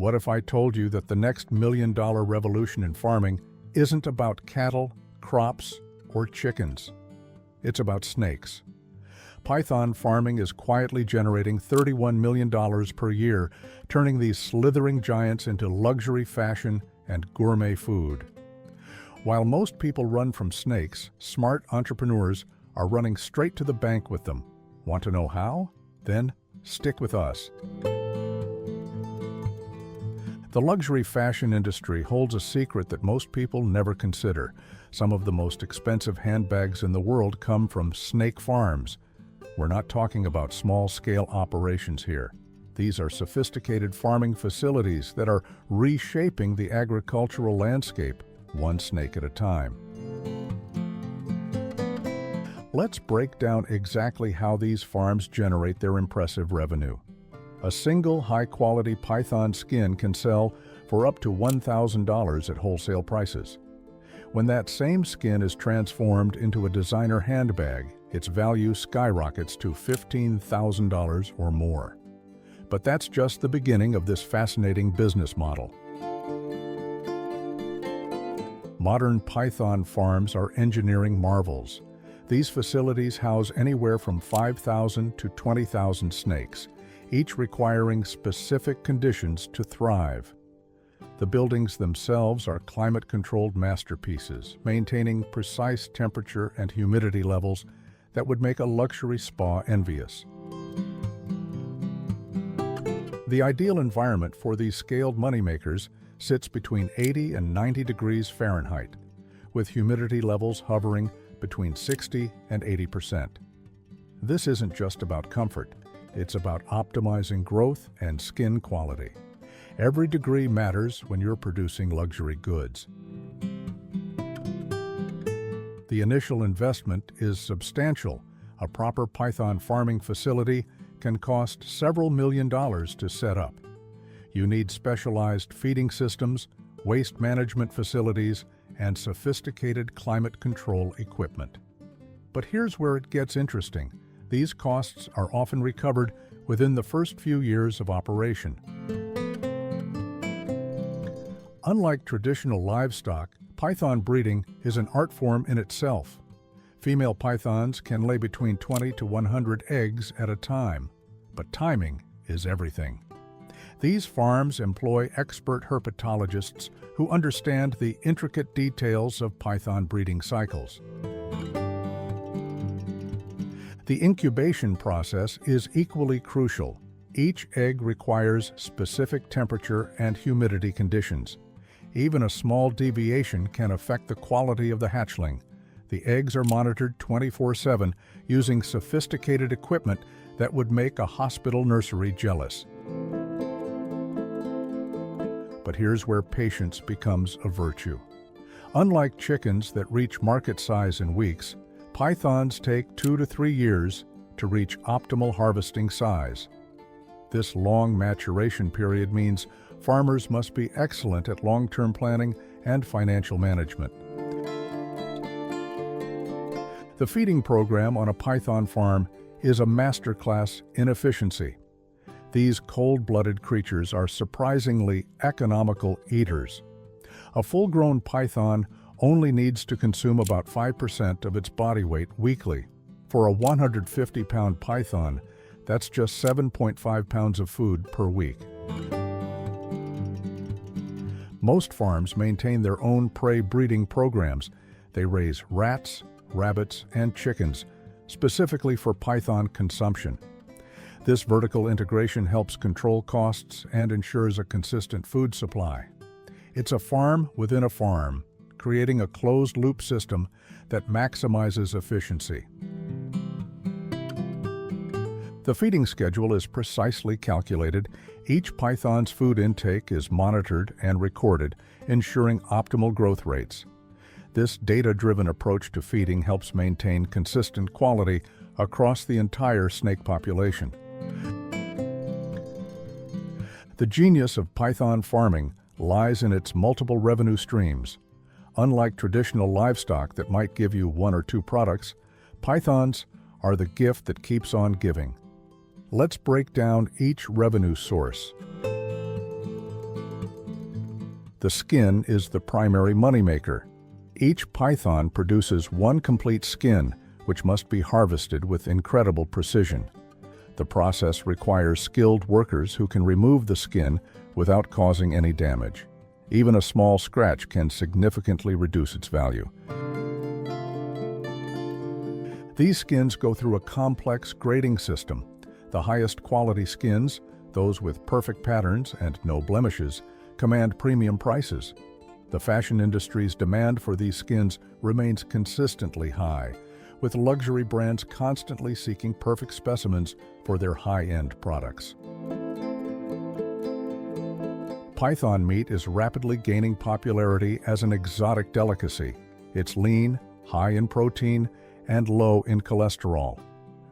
What if I told you that the next million-dollar revolution in farming isn't about cattle, crops, or chickens? It's about snakes. Python farming is quietly generating $31 million per year, turning these slithering giants into luxury fashion and gourmet food. While most people run from snakes, smart entrepreneurs are running straight to the bank with them. Want to know how? Then stick with us. The luxury fashion industry holds a secret that most people never consider. Some of the most expensive handbags in the world come from snake farms. We're not talking about small-scale operations here. These are sophisticated farming facilities that are reshaping the agricultural landscape, one snake at a time. Let's break down exactly how these farms generate their impressive revenue. A single high-quality python skin can sell for up to $1,000 at wholesale prices. When that same skin is transformed into a designer handbag, its value skyrockets to $15,000 or more. But that's just the beginning of this fascinating business model. Modern python farms are engineering marvels. These facilities house anywhere from 5,000 to 20,000 snakes, each requiring specific conditions to thrive. The buildings themselves are climate-controlled masterpieces, maintaining precise temperature and humidity levels that would make a luxury spa envious. The ideal environment for these scaled moneymakers sits between 80 and 90 degrees Fahrenheit, with humidity levels hovering between 60 and 80%. This isn't just about comfort, it's about optimizing growth and skin quality. Every degree matters when you're producing luxury goods. The initial investment is substantial. A proper python farming facility can cost several million dollars to set up. You need specialized feeding systems, waste management facilities, and sophisticated climate control equipment. But here's where it gets interesting. These costs are often recovered within the first few years of operation. Unlike traditional livestock, python breeding is an art form in itself. Female pythons can lay between 20 to 100 eggs at a time, but timing is everything. These farms employ expert herpetologists who understand the intricate details of python breeding cycles. The incubation process is equally crucial. Each egg requires specific temperature and humidity conditions. Even a small deviation can affect the quality of the hatchling. The eggs are monitored 24/7 using sophisticated equipment that would make a hospital nursery jealous. But here's where patience becomes a virtue. Unlike chickens that reach market size in weeks, pythons take 2 to 3 years to reach optimal harvesting size. This long maturation period means farmers must be excellent at long-term planning and financial management. The feeding program on a python farm is a masterclass in efficiency. These cold-blooded creatures are surprisingly economical eaters. A full-grown python only needs to consume about 5% of its body weight weekly. For a 150-pound python, that's just 7.5 pounds of food per week. Most farms maintain their own prey breeding programs. They raise rats, rabbits, and chickens, specifically for python consumption. This vertical integration helps control costs and ensures a consistent food supply. It's a farm within a farm, creating a closed-loop system that maximizes efficiency. The feeding schedule is precisely calculated. Each python's food intake is monitored and recorded, ensuring optimal growth rates. This data-driven approach to feeding helps maintain consistent quality across the entire snake population. The genius of python farming lies in its multiple revenue streams. Unlike traditional livestock that might give you 1 or 2 products, pythons are the gift that keeps on giving. Let's break down each revenue source. The skin is the primary moneymaker. Each python produces one complete skin, which must be harvested with incredible precision. The process requires skilled workers who can remove the skin without causing any damage. Even a small scratch can significantly reduce its value. These skins go through a complex grading system. The highest quality skins, those with perfect patterns and no blemishes, command premium prices. The fashion industry's demand for these skins remains consistently high, with luxury brands constantly seeking perfect specimens for their high-end products. Python meat is rapidly gaining popularity as an exotic delicacy. It's lean, high in protein, and low in cholesterol.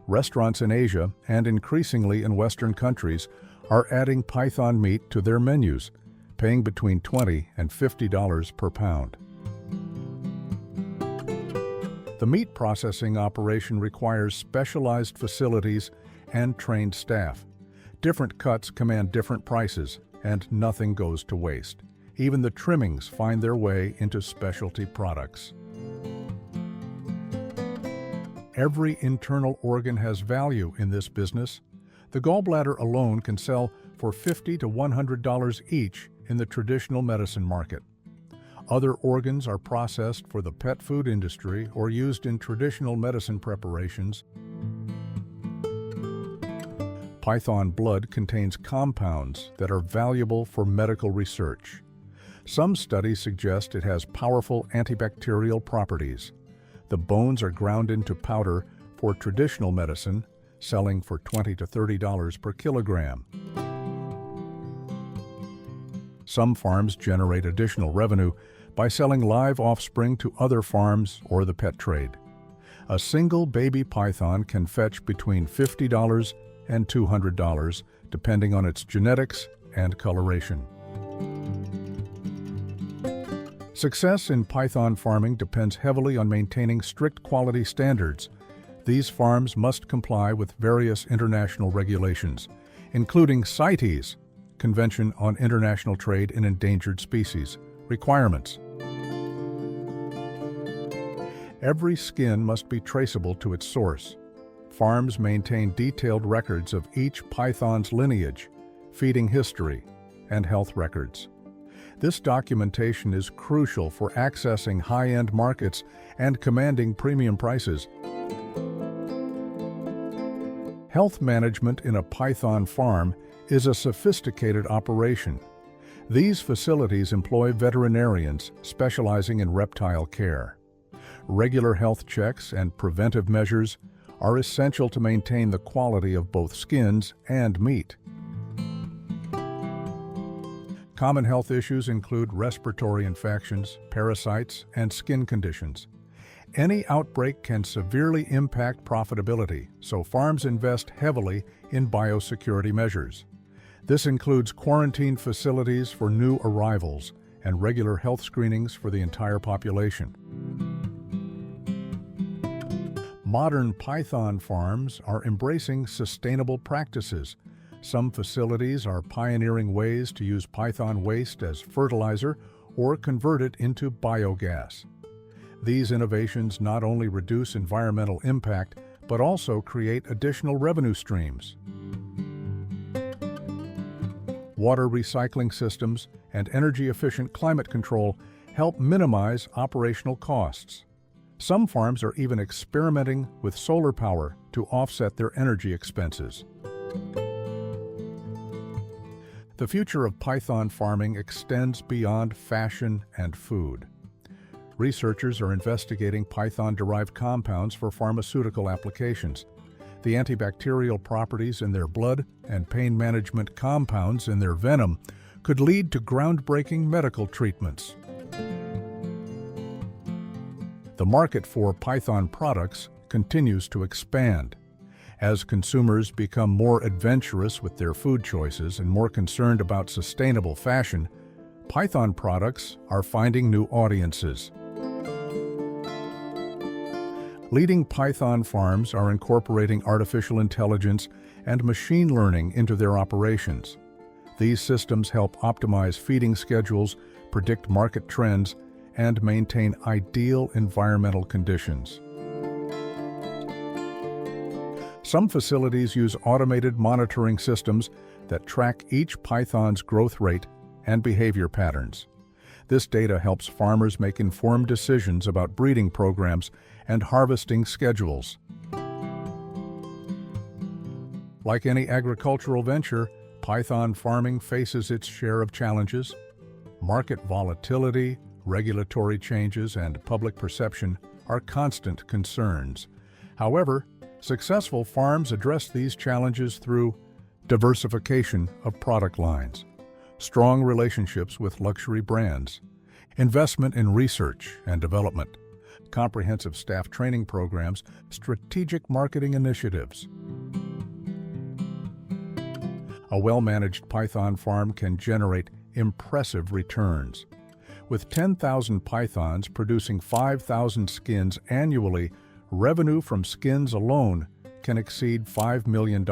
Restaurants in Asia and increasingly in Western countries are adding python meat to their menus, paying between $20 and $50 per pound. The meat processing operation requires specialized facilities and trained staff. Different cuts command different prices, and nothing goes to waste. Even the trimmings find their way into specialty products. Every internal organ has value in this business. The gallbladder alone can sell for $50 to $100 each in the traditional medicine market. Other organs are processed for the pet food industry or used in traditional medicine preparations. Python blood contains compounds that are valuable for medical research. Some studies suggest it has powerful antibacterial properties. The bones are ground into powder for traditional medicine, selling for $20 to $30 per kilogram. Some farms generate additional revenue by selling live offspring to other farms or the pet trade. A single baby python can fetch between $50 and $200, depending on its genetics and coloration. Success in python farming depends heavily on maintaining strict quality standards. These farms must comply with various international regulations, including CITES, Convention on International Trade in Endangered Species, requirements. Every skin must be traceable to its source. Farms maintain detailed records of each python's lineage, feeding history, and health records. This documentation is crucial for accessing high-end markets and commanding premium prices. Health management in a python farm is a sophisticated operation. These facilities employ veterinarians specializing in reptile care. Regular health checks and preventive measures are essential to maintain the quality of both skins and meat. Common health issues include respiratory infections, parasites, and skin conditions. Any outbreak can severely impact profitability, so farms invest heavily in biosecurity measures. This includes quarantine facilities for new arrivals and regular health screenings for the entire population. Modern python farms are embracing sustainable practices. Some facilities are pioneering ways to use python waste as fertilizer or convert it into biogas. These innovations not only reduce environmental impact, but also create additional revenue streams. Water recycling systems and energy-efficient climate control help minimize operational costs. Some farms are even experimenting with solar power to offset their energy expenses. The future of python farming extends beyond fashion and food. Researchers are investigating python-derived compounds for pharmaceutical applications. The antibacterial properties in their blood and pain management compounds in their venom could lead to groundbreaking medical treatments. The market for python products continues to expand. As consumers become more adventurous with their food choices and more concerned about sustainable fashion, python products are finding new audiences. Leading python farms are incorporating artificial intelligence and machine learning into their operations. These systems help optimize feeding schedules, predict market trends, and maintain ideal environmental conditions. Some facilities use automated monitoring systems that track each python's growth rate and behavior patterns. This data helps farmers make informed decisions about breeding programs and harvesting schedules. Like any agricultural venture, python farming faces its share of challenges. Market volatility, regulatory changes, and public perception are constant concerns. However, successful farms address these challenges through diversification of product lines, strong relationships with luxury brands, investment in research and development, comprehensive staff training programs, strategic marketing initiatives. A well-managed python farm can generate impressive returns. With 10,000 pythons producing 5,000 skins annually, revenue from skins alone can exceed $5 million.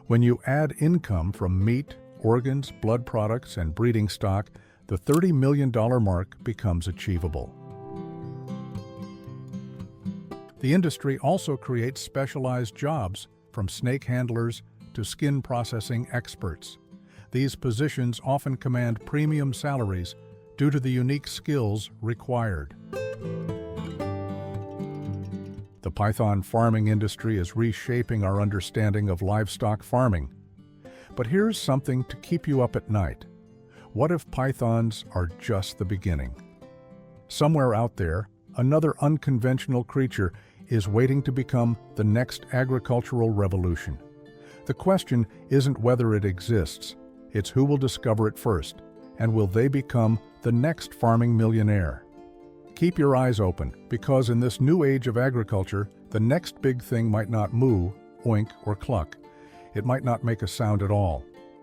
When you add income from meat, organs, blood products, and breeding stock, the $30 million mark becomes achievable. The industry also creates specialized jobs, from snake handlers to skin processing experts. These positions often command premium salaries due to the unique skills required. The python farming industry is reshaping our understanding of livestock farming. But here's something to keep you up at night. What if pythons are just the beginning? Somewhere out there, another unconventional creature is waiting to become the next agricultural revolution. The question isn't whether it exists, it's who will discover it first, and will they become the next farming millionaire? Keep your eyes open, because in this new age of agriculture, the next big thing might not moo, oink, or cluck. It might not make a sound at all.